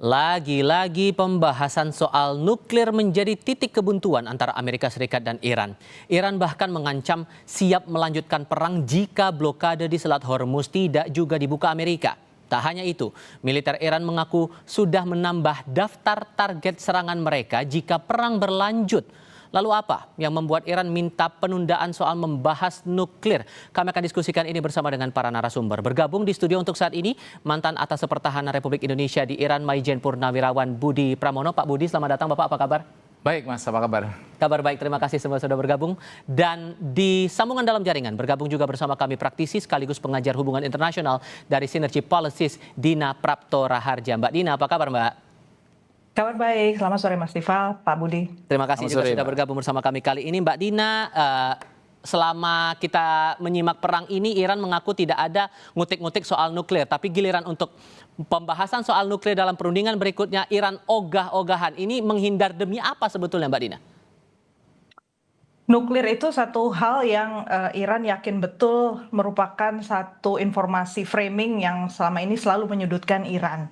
Lagi-lagi pembahasan soal nuklir menjadi titik kebuntuan antara Amerika Serikat dan Iran. Iran bahkan mengancam siap melanjutkan perang jika blokade di Selat Hormuz tidak juga dibuka Amerika. Tak hanya itu, militer Iran mengaku sudah menambah daftar target serangan mereka jika perang berlanjut. Lalu apa yang membuat Iran minta penundaan soal membahas nuklir? Kami akan diskusikan ini bersama dengan para narasumber. Bergabung di studio untuk saat ini, mantan Atas Pertahanan Republik Indonesia di Iran, Maijen Purnawirawan Budi Pramono. Pak Budi, selamat datang Bapak, apa kabar? Baik Mas, apa kabar? Kabar baik, terima kasih semua sudah bergabung. Dan di sambungan dalam jaringan, bergabung juga bersama kami praktisi sekaligus pengajar hubungan internasional dari Synergy Policies, Dina Prapto Raharja. Mbak Dina, apa kabar Mbak? Kabar baik, selamat sore Mas Tifal, Pak Budi. Terima kasih juga sudah bergabung bersama kami kali ini. Mbak Dina, selama kita menyimak perang ini, Iran mengaku tidak ada ngutik-ngutik soal nuklir. Tapi giliran untuk pembahasan soal nuklir dalam perundingan berikutnya, Iran ogah-ogahan. Ini menghindar demi apa sebetulnya Mbak Dina? Nuklir itu satu hal yang Iran yakin betul merupakan satu informasi framing yang selama ini selalu menyudutkan Iran.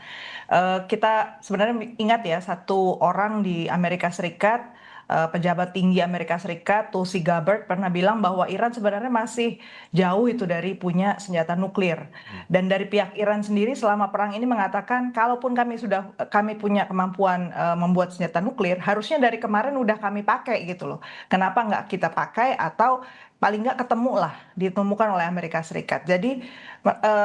Kita sebenarnya ingat ya, satu orang di Amerika Serikat, pejabat tinggi Amerika Serikat, Tulsi Gabbard, pernah bilang bahwa Iran sebenarnya masih jauh itu dari punya senjata nuklir. Dan dari pihak Iran sendiri selama perang ini mengatakan, kalaupun kami punya kemampuan membuat senjata nuklir, harusnya dari kemarin udah kami pakai gitu loh. Kenapa nggak kita pakai atau paling nggak ketemu lah ditemukan oleh Amerika Serikat. Jadi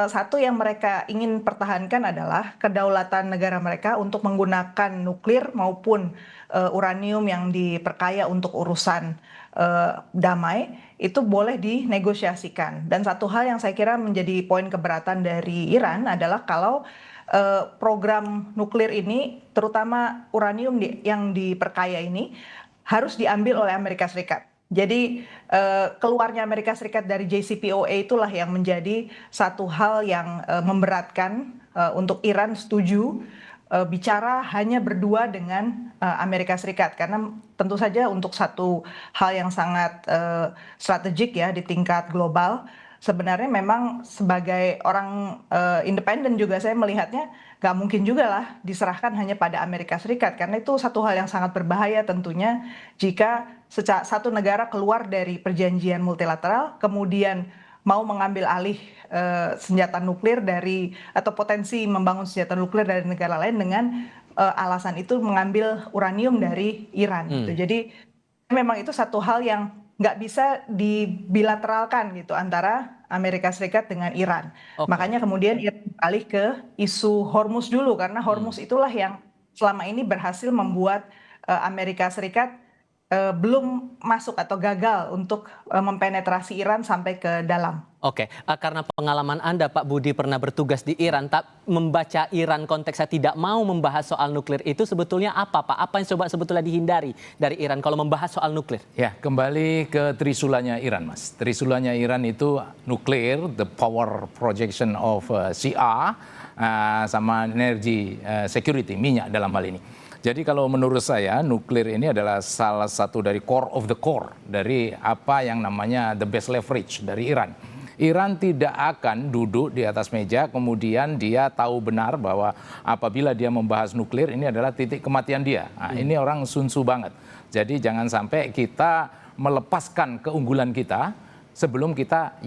satu yang mereka ingin pertahankan adalah kedaulatan negara mereka untuk menggunakan nuklir maupun uranium yang diperkaya untuk urusan damai itu boleh dinegosiasikan. Dan satu hal yang saya kira menjadi poin keberatan dari Iran adalah kalau program nuklir ini, terutama uranium yang diperkaya ini, harus diambil oleh Amerika Serikat. Jadi keluarnya Amerika Serikat dari JCPOA itulah yang menjadi satu hal yang memberatkan untuk Iran setuju bicara hanya berdua dengan Amerika Serikat. Karena tentu saja untuk satu hal yang sangat strategik ya di tingkat global, sebenarnya memang sebagai orang independen juga saya melihatnya gak mungkin juga lah diserahkan hanya pada Amerika Serikat. Karena itu satu hal yang sangat berbahaya tentunya jika satu negara keluar dari perjanjian multilateral kemudian mau mengambil alih senjata nuklir atau potensi membangun senjata nuklir dari negara lain dengan alasan itu mengambil uranium dari Iran. Gitu. Jadi memang itu satu hal yang nggak bisa dibilateralkan gitu antara Amerika Serikat dengan Iran. Okay. Makanya kemudian Iran beralih ke isu Hormuz dulu karena Hormuz itulah yang selama ini berhasil membuat Amerika Serikat belum masuk atau gagal untuk mempenetrasi Iran sampai ke dalam. Oke, karena pengalaman Anda Pak Budi pernah bertugas di Iran, tak membaca Iran konteksnya tidak mau membahas soal nuklir itu sebetulnya apa Pak? Apa yang coba sebetulnya dihindari dari Iran kalau membahas soal nuklir? Ya, kembali ke trisulanya Iran Mas. Trisulanya Iran itu nuklir, the power projection of Shia, sama energy security, minyak dalam hal ini. Jadi kalau menurut saya nuklir ini adalah salah satu dari core of the core dari apa yang namanya the best leverage dari Iran. Iran tidak akan duduk di atas meja kemudian dia tahu benar bahwa apabila dia membahas nuklir ini adalah titik kematian dia. Nah, ini orang Sun Tzu banget. Jadi jangan sampai kita melepaskan keunggulan kita sebelum kita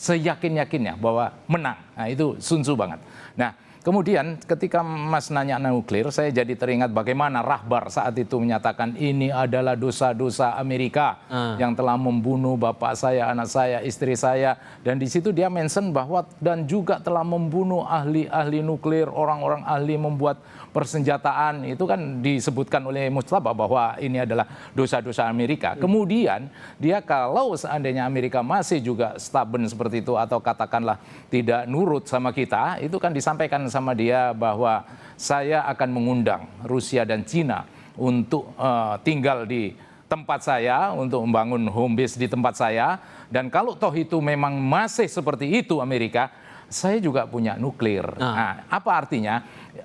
seyakin-yakinnya bahwa menang. Nah, itu Sun Tzu banget. Nah, kemudian ketika Mas nanya nuklir, saya jadi teringat bagaimana Rahbar saat itu menyatakan ini adalah dosa-dosa Amerika yang telah membunuh bapak saya, anak saya, istri saya. Dan di situ dia mention bahwa dan juga telah membunuh ahli-ahli nuklir, orang-orang ahli membuat persenjataan. Itu kan disebutkan oleh Mustafa bahwa ini adalah dosa-dosa Amerika. Kemudian dia kalau seandainya Amerika masih juga stubborn seperti itu atau katakanlah tidak nurut sama kita, itu kan disampaikan sama dia bahwa saya akan mengundang Rusia dan Cina untuk tinggal di tempat saya, untuk membangun home base di tempat saya. Dan kalau toh itu memang masih seperti itu Amerika, saya juga punya nuklir. Nah, apa artinya?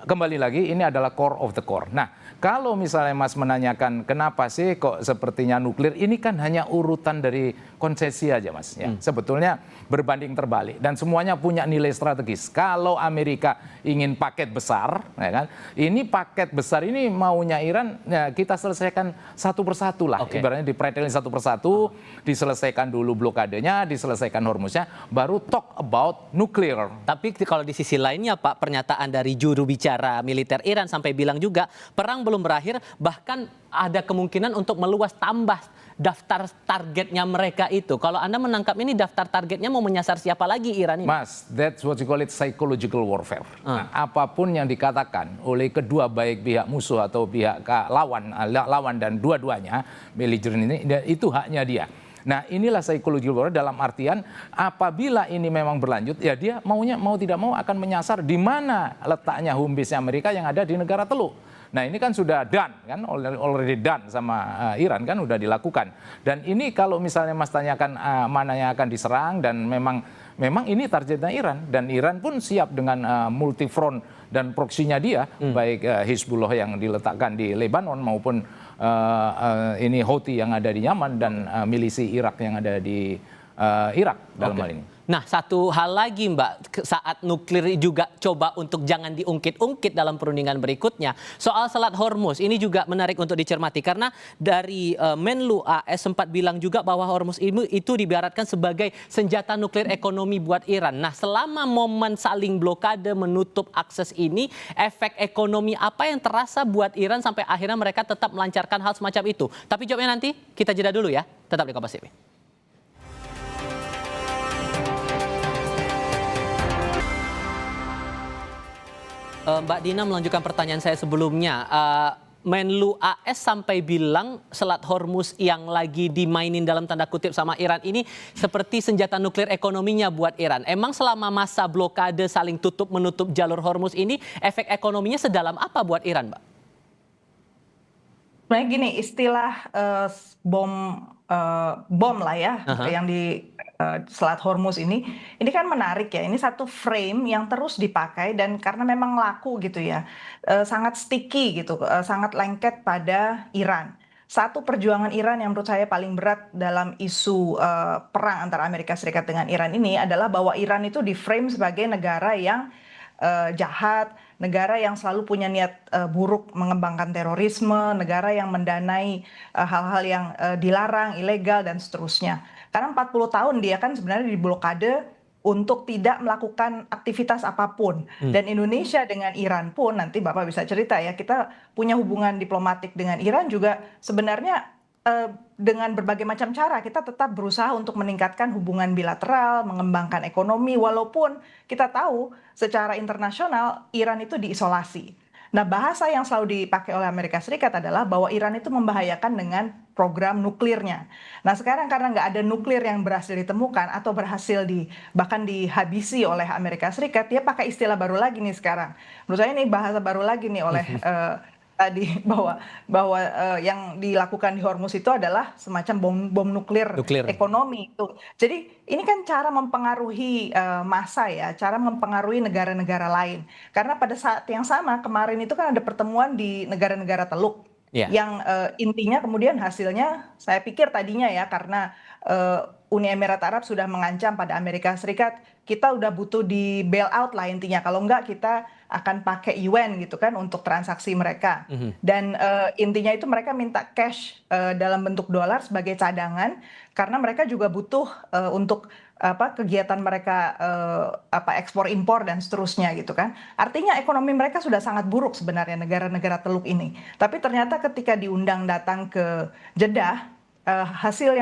kembali lagi ini adalah core of the core. Nah, kalau misalnya Mas menanyakan kenapa sih kok sepertinya nuklir, ini kan hanya urutan dari konsesi aja Mas. Ya. Sebetulnya berbanding terbalik dan semuanya punya nilai strategis. Kalau Amerika ingin paket besar, ya kan, ini paket besar ini maunya Iran, ya kita selesaikan satu persatu lah. Ibaratnya dipretelin satu persatu, diselesaikan dulu blokadenya, diselesaikan Hormuznya, baru talk about nuklir. Tapi kalau di sisi lainnya Pak, pernyataan dari juru bicara militer Iran sampai bilang juga perang belum berakhir, bahkan ada kemungkinan untuk meluas tambah daftar targetnya mereka itu. Kalau Anda menangkap ini daftar targetnya mau menyasar siapa lagi Iran ini? Mas, that's what you call it psychological warfare. Nah, apapun yang dikatakan oleh kedua baik pihak musuh atau pihak lawan dan dua-duanya belligerent ini, itu haknya dia. Nah, inilah psychological warfare dalam artian apabila ini memang berlanjut, ya dia mau tidak mau akan menyasar di mana letaknya home base Amerika yang ada di negara Teluk. Nah, ini kan sudah done kan, already done sama Iran kan, udah dilakukan. Dan ini kalau misalnya Mas tanyakan mana yang akan diserang dan memang ini targetnya Iran, dan Iran pun siap dengan multi front dan proksinya dia, baik Hizbullah yang diletakkan di Lebanon maupun ini Houthi yang ada di Yaman dan milisi Irak yang ada di Irak dalam hal ini. Nah, satu hal lagi Mbak, saat nuklir juga coba untuk jangan diungkit-ungkit dalam perundingan berikutnya. Soal Selat Hormuz ini juga menarik untuk dicermati karena dari Menlu AS sempat bilang juga bahwa Hormuz itu diibaratkan sebagai senjata nuklir ekonomi buat Iran. Nah, selama momen saling blokade menutup akses ini, efek ekonomi apa yang terasa buat Iran sampai akhirnya mereka tetap melancarkan hal semacam itu? Tapi jawabnya nanti, kita jeda dulu ya. Tetap di Kompas TV. Mbak Dina melanjutkan pertanyaan saya sebelumnya. Menlu AS sampai bilang Selat Hormuz yang lagi dimainin dalam tanda kutip sama Iran ini seperti senjata nuklir ekonominya buat Iran. Emang selama masa blokade saling tutup menutup jalur Hormuz ini efek ekonominya sedalam apa buat Iran, Mbak? Sebenarnya gini, istilah bom lah ya, yang di Selat Hormuz ini kan menarik ya. Ini satu frame yang terus dipakai dan karena memang laku gitu ya, sangat sticky gitu, sangat lengket pada Iran. Satu perjuangan Iran yang menurut saya paling berat dalam isu perang antara Amerika Serikat dengan Iran ini adalah bahwa Iran itu di-frame sebagai negara yang jahat, negara yang selalu punya niat buruk mengembangkan terorisme, negara yang mendanai hal-hal yang dilarang, ilegal, dan seterusnya. Karena 40 tahun dia kan sebenarnya diblokade untuk tidak melakukan aktivitas apapun. Dan Indonesia dengan Iran pun, nanti Bapak bisa cerita ya, kita punya hubungan diplomatik dengan Iran juga sebenarnya dengan berbagai macam cara kita tetap berusaha untuk meningkatkan hubungan bilateral, mengembangkan ekonomi, walaupun kita tahu secara internasional Iran itu diisolasi. Nah, bahasa yang selalu dipakai oleh Amerika Serikat adalah bahwa Iran itu membahayakan dengan program nuklirnya. Nah, sekarang karena nggak ada nuklir yang berhasil ditemukan atau berhasil bahkan dihabisi oleh Amerika Serikat, dia pakai istilah baru lagi nih sekarang. Menurut saya ini bahasa baru lagi nih oleh tadi bahwa yang dilakukan di Hormuz itu adalah semacam bom nuklir ekonomi itu. Jadi ini kan cara mempengaruhi massa ya, cara mempengaruhi negara-negara lain. Karena pada saat yang sama kemarin itu kan ada pertemuan di negara-negara Teluk yang intinya kemudian hasilnya saya pikir tadinya ya karena Uni Emirat Arab sudah mengancam pada Amerika Serikat kita udah butuh di bail out lah intinya, kalau enggak kita akan pakai yuan gitu kan untuk transaksi mereka. Dan intinya itu mereka minta cash dalam bentuk dolar sebagai cadangan karena mereka juga butuh untuk kegiatan mereka ekspor impor dan seterusnya gitu kan. Artinya ekonomi mereka sudah sangat buruk sebenarnya negara-negara Teluk ini. Tapi ternyata ketika diundang datang ke Jeddah, hasil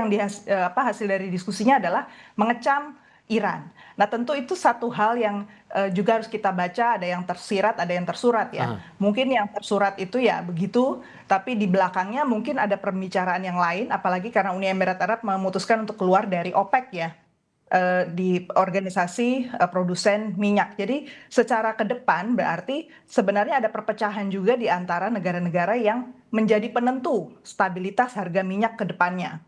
dari diskusinya adalah mengecam Iran. Nah, tentu itu satu hal yang juga harus kita baca, ada yang tersirat, ada yang tersurat ya. Mungkin yang tersurat itu ya begitu, tapi di belakangnya mungkin ada pembicaraan yang lain, apalagi karena Uni Emirat Arab memutuskan untuk keluar dari OPEC ya, di organisasi produsen minyak. Jadi secara ke depan berarti sebenarnya ada perpecahan juga di antara negara-negara yang menjadi penentu stabilitas harga minyak ke depannya.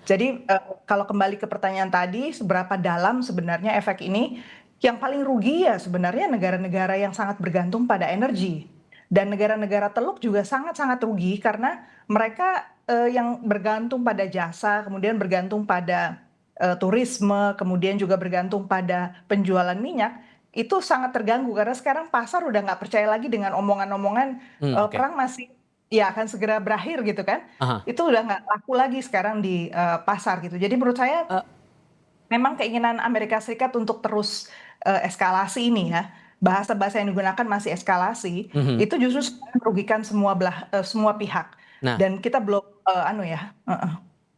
Jadi kalau kembali ke pertanyaan tadi, seberapa dalam sebenarnya efek ini? Yang paling rugi ya sebenarnya negara-negara yang sangat bergantung pada energi. Dan negara-negara Teluk juga sangat-sangat rugi karena mereka yang bergantung pada jasa, kemudian bergantung pada turisme, kemudian juga bergantung pada penjualan minyak, itu sangat terganggu karena sekarang pasar udah nggak percaya lagi dengan omongan-omongan Oke. perang masih ya akan segera berakhir gitu kan. Aha. Itu udah nggak laku lagi sekarang di pasar gitu. Jadi menurut saya Eh, memang keinginan Amerika Serikat untuk terus eskalasi ini ya, bahasa-bahasa yang digunakan masih eskalasi, mhm. itu justru sebenarnya merugikan semua pihak. Nah, Dan kita belum anu ya,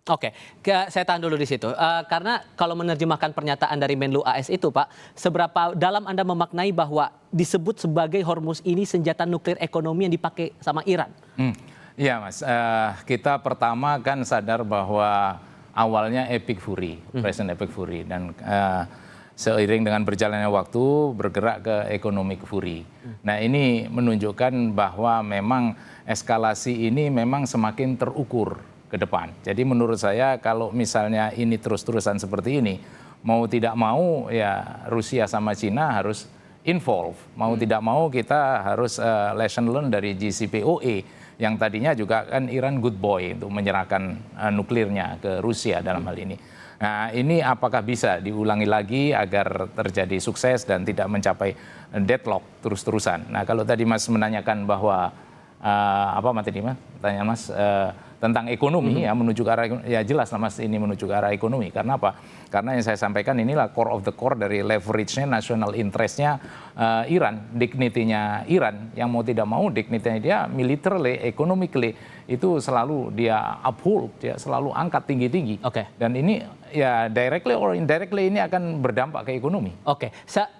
oke, saya tahan dulu di situ. Karena kalau menerjemahkan pernyataan dari Menlu AS itu, Pak, seberapa dalam Anda memaknai bahwa disebut sebagai Hormuz ini senjata nuklir ekonomi yang dipakai sama Iran? Iya Mas, kita pertama kan sadar bahwa awalnya Epic Fury, Presiden Epic Fury, dan seiring dengan berjalannya waktu bergerak ke Economic Fury. Nah ini menunjukkan bahwa memang eskalasi ini memang semakin terukur ke depan. Jadi menurut saya kalau misalnya ini terus-terusan seperti ini, mau tidak mau ya Rusia sama Cina harus involve. Mau tidak mau kita harus lesson learn dari JCPOA yang tadinya juga kan Iran good boy untuk menyerahkan nuklirnya ke Rusia dalam hal ini. Nah ini apakah bisa diulangi lagi agar terjadi sukses dan tidak mencapai deadlock terus-terusan. Nah kalau tadi Mas menanyakan bahwa apa materi Mas? Pertanyaan Mas tentang ekonomi ya menuju ke arah ya jelas lah Mas ini menuju ke arah ekonomi. Karena apa? Karena yang saya sampaikan inilah core of the core dari leverage-nya national interest-nya Iran, dignity-nya Iran yang mau tidak mau dignity-nya dia militarily, economically itu selalu dia uphold, dia selalu angkat tinggi-tinggi. Oke. Dan ini ya directly or indirectly ini akan berdampak ke ekonomi. Oke,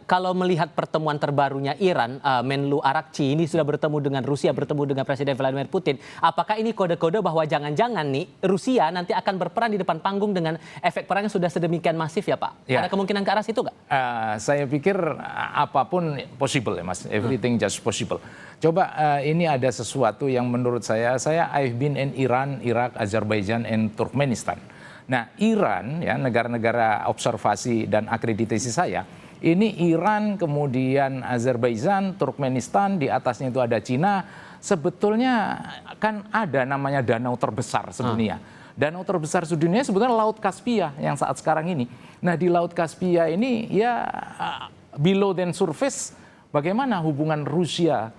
kalau melihat pertemuan terbarunya Iran, Menlu Arakci ini sudah bertemu dengan Rusia, bertemu dengan Presiden Vladimir Putin. Apakah ini kode-kode bahwa jangan-jangan nih Rusia nanti akan berperan di depan panggung dengan efek perang yang sudah sedemikian masif ya Pak? Ya. Ada kemungkinan ke arah situ nggak? Saya pikir apapun possible ya Mas, everything just possible. Coba ini ada sesuatu yang menurut saya I've been in Iran, Iraq, Azerbaijan, and Turkmenistan. Nah Iran ya negara-negara observasi dan akreditasi saya, ini Iran kemudian Azerbaijan, Turkmenistan, di atasnya itu ada Cina, sebetulnya kan ada namanya danau terbesar sedunia. Danau terbesar sedunia sebetulnya Laut Kaspia yang saat sekarang ini. Nah di Laut Kaspia ini ya below than surface bagaimana hubungan Rusia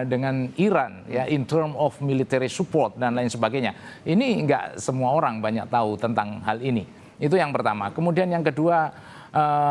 dengan Iran ya in term of military support dan lain sebagainya. Ini nggak semua orang banyak tahu tentang hal ini. Itu yang pertama. Kemudian yang kedua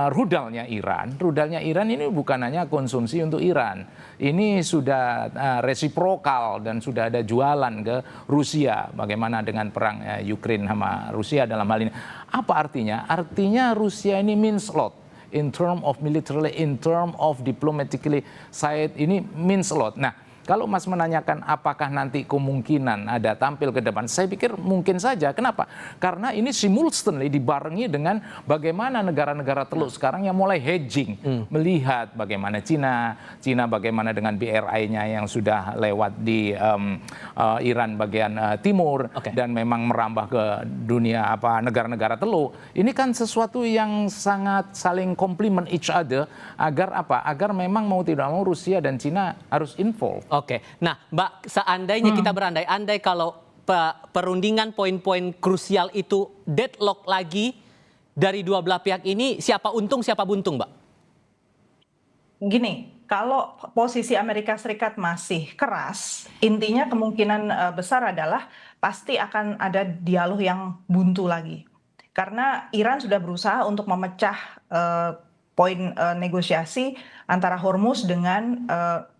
rudalnya Iran. Rudalnya Iran ini bukan hanya konsumsi untuk Iran. Ini sudah resiprokal dan sudah ada jualan ke Rusia. Bagaimana dengan perang Ukraina sama Rusia dalam hal ini. Apa artinya? Artinya Rusia ini means a lot. In term of militarily, in term of diplomatically side, ini means a lot. Nah, kalau Mas menanyakan apakah nanti kemungkinan ada tampil ke depan, saya pikir mungkin saja. Kenapa? Karena ini simultaneously dibarengi dengan bagaimana negara-negara Teluk sekarang yang mulai hedging, melihat bagaimana Cina bagaimana dengan BRI-nya yang sudah lewat di Iran bagian timur dan memang merambah ke dunia negara-negara Teluk. Ini kan sesuatu yang sangat saling complement each other agar agar memang mau tidak mau Rusia dan Cina harus involve. Oke, nah Mbak, seandainya kita berandai-andai kalau perundingan poin-poin krusial itu deadlock lagi dari dua belah pihak ini, siapa untung siapa buntung Mbak? Gini, kalau posisi Amerika Serikat masih keras, intinya kemungkinan besar adalah pasti akan ada dialog yang buntu lagi. Karena Iran sudah berusaha untuk memecah poin negosiasi antara Hormuz dengan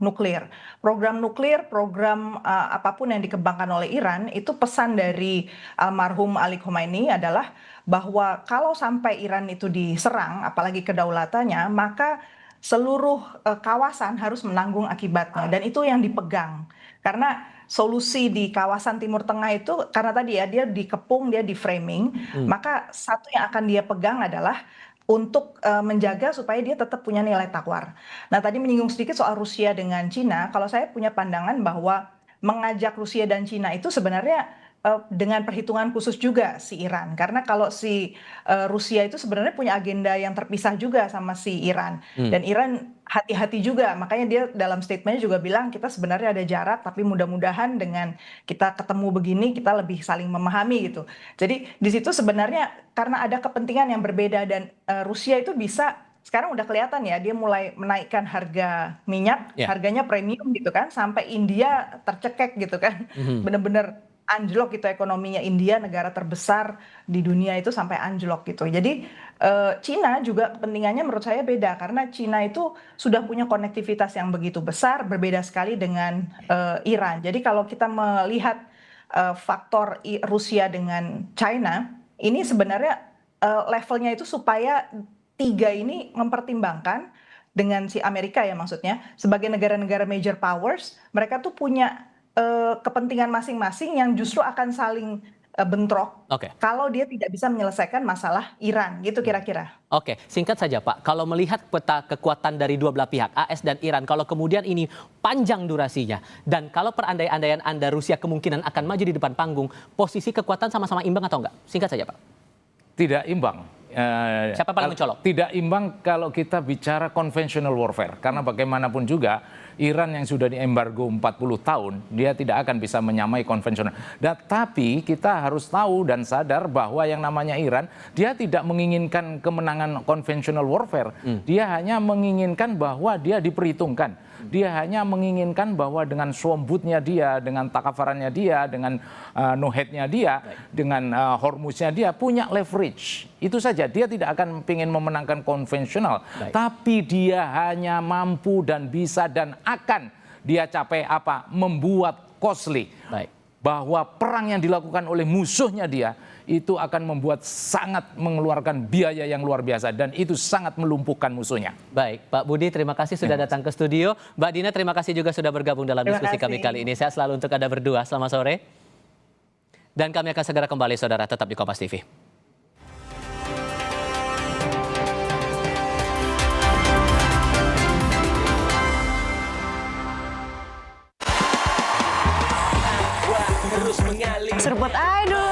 nuklir. Program nuklir, program apapun yang dikembangkan oleh Iran, itu pesan dari almarhum Ali Khomeini adalah bahwa kalau sampai Iran itu diserang, apalagi kedaulatannya, maka seluruh kawasan harus menanggung akibatnya. Dan itu yang dipegang. Karena solusi di kawasan Timur Tengah itu, karena tadi ya, dia dikepung, dia di framing, maka satu yang akan dia pegang adalah untuk menjaga supaya dia tetap punya nilai tawar. Nah tadi menyinggung sedikit soal Rusia dengan Cina, kalau saya punya pandangan bahwa mengajak Rusia dan Cina itu sebenarnya dengan perhitungan khusus juga si Iran. Karena kalau si Rusia itu sebenarnya punya agenda yang terpisah juga sama si Iran. Dan Iran hati-hati juga, makanya dia dalam statementnya juga bilang kita sebenarnya ada jarak, tapi mudah-mudahan dengan kita ketemu begini kita lebih saling memahami gitu. Jadi di situ sebenarnya karena ada kepentingan yang berbeda dan Rusia itu bisa sekarang udah kelihatan ya dia mulai menaikkan harga minyak, harganya premium gitu kan, sampai India tercekek gitu kan, bener-bener anjlok gitu ekonominya India, negara terbesar di dunia itu sampai anjlok gitu. Jadi Cina juga kepentingannya menurut saya beda karena Cina itu sudah punya konektivitas yang begitu besar, berbeda sekali dengan Iran. Jadi kalau kita melihat faktor Rusia dengan China, ini sebenarnya levelnya itu supaya tiga ini mempertimbangkan dengan si Amerika ya maksudnya sebagai negara-negara major powers, mereka tuh punya kepentingan masing-masing yang justru akan saling bentrok kalau dia tidak bisa menyelesaikan masalah Iran gitu kira-kira. Oke, singkat saja Pak, kalau melihat peta kekuatan dari dua belah pihak, AS dan Iran, kalau kemudian ini panjang durasinya, dan kalau perandai-andaian Anda Rusia kemungkinan akan maju di depan panggung, posisi kekuatan sama-sama imbang atau enggak? Singkat saja Pak. Tidak imbang. Siapa paling mencolok? Tidak imbang kalau kita bicara conventional warfare. Karena bagaimanapun juga Iran yang sudah diembargo 40 tahun, dia tidak akan bisa menyamai konvensional. Tapi kita harus tahu dan sadar bahwa yang namanya Iran, dia tidak menginginkan kemenangan conventional warfare. Dia hanya menginginkan bahwa dia diperhitungkan. Dia hanya menginginkan bahwa dengan Swamputnya dia, dengan Takafarannya dia, dengan Nohednya dia, dengan Hormuznya dia punya leverage. Itu saja, dia tidak akan ingin memenangkan konvensional. Tapi dia hanya mampu dan bisa dan akan dia capai apa? Membuat costly. Bahwa perang yang dilakukan oleh musuhnya dia itu akan membuat sangat mengeluarkan biaya yang luar biasa dan itu sangat melumpuhkan musuhnya. Baik, Pak Budi terima kasih sudah datang ke studio. Mbak Dina terima kasih juga sudah bergabung dalam diskusi kami kali ini. Sehat selalu untuk Anda berdua. Selamat sore. Dan kami akan segera kembali saudara, tetap di Kompas TV. Seruput aduh.